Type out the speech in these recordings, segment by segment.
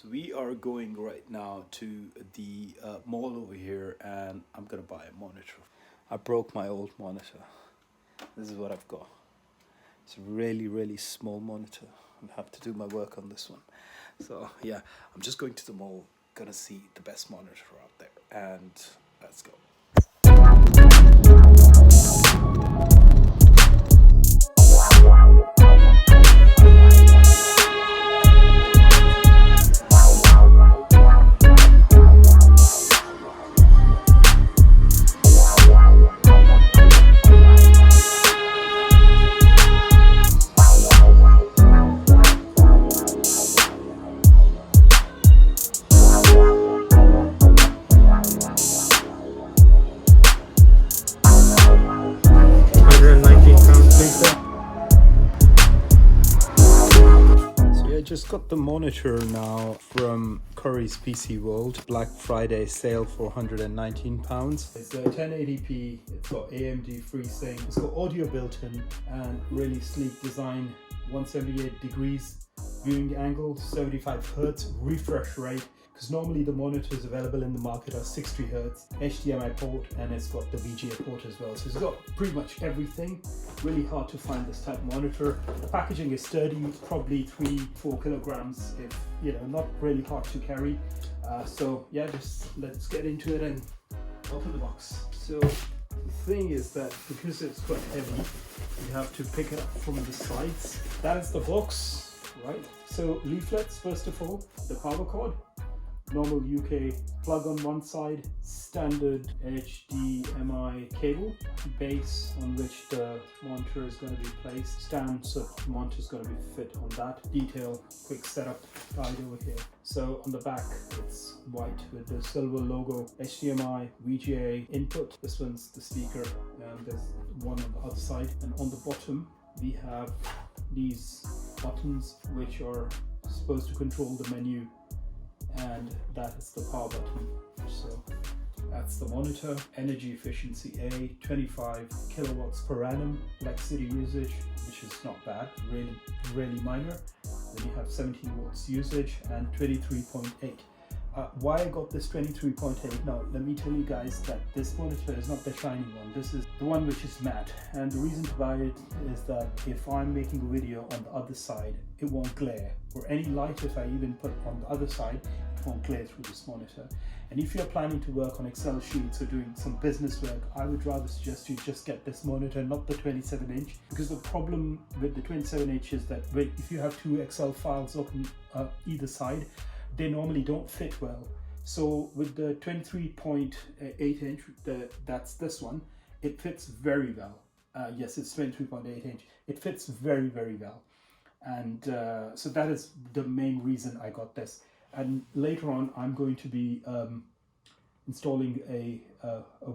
So we are going right now to the mall over here, and I'm gonna buy a monitor. I broke my old monitor. This is what I've got. It's a really small monitor. I'll have to do my work on this one. So yeah, I'm just going to the mall, gonna see the best monitor out there, and let's go. Just got the monitor now from Curry's PC World. Black Friday sale for £119. It's a 1080p, it's got AMD FreeSync, it's got audio built in and really sleek design. 178 degrees viewing angle, 75 Hz refresh rate, because normally the monitors available in the market are 60 Hz, HDMI port, and it's got the VGA port as well. So it's got pretty much everything. Really hard to find this type of monitor. The packaging is sturdy, probably 3-4 kilograms, if not really hard to carry. So yeah, just let's get into it and open the box. So the thing is that because it's quite heavy, you have to pick it up from the sides. That is the box, right? So leaflets, first of all, the power cord, normal UK plug on one side, standard HDMI cable, base on which the monitor is going to be placed, stand so the monitor is going to be fit on that, detail, quick setup guide over here. So on the back it's white with the silver logo, HDMI, VGA input, this one's the speaker, and there's one on the other side, and on the bottom we have these buttons which are supposed to control the menu, and that is the power button. So that's the monitor. Energy efficiency A, 25 kilowatts per annum. Electricity usage, which is not bad, really minor. Then you have 17 watts usage and 23.8. Why I got this 23.8? Now let me tell you guys that this monitor is not the shiny one. This is the one which is matte, and the reason to buy it is that if I'm making a video on the other side, it won't glare, or any light if I even put on the other side, it won't glare through this monitor. And if you're planning to work on Excel sheets or doing some business work, I would rather suggest you just get this monitor, not the 27-inch, because the problem with the 27-inch is that if you have two Excel files open either side, they normally don't fit well. So with the 23.8 inch, that's this one, it fits very well. Yes, it's 23.8 inch. It fits very well. And so that is the main reason I got this. And later on, I'm going to be installing a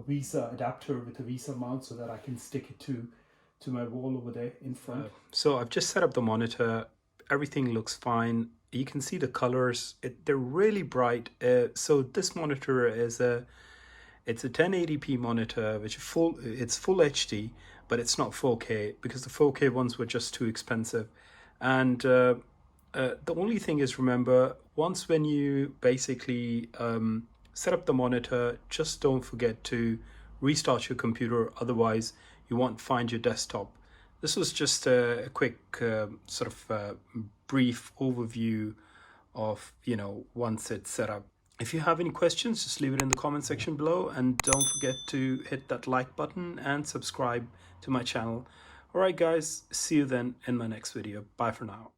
VESA adapter with a VESA mount so that I can stick it to my wall over there in front. So I've just set up the monitor. Everything looks fine. You can see the colors, they're really bright. So this monitor is it's a 1080p monitor, which it's full HD, but it's not 4K because the 4K ones were just too expensive. And the only thing is, remember, once when you basically set up the monitor, just don't forget to restart your computer, otherwise you won't find your desktop. This was just a quick sort of brief overview of, once it's set up. If you have any questions, just leave it in the comment section below, and don't forget to hit that like button and subscribe to my channel. All right, guys, see you then in my next video. Bye for now.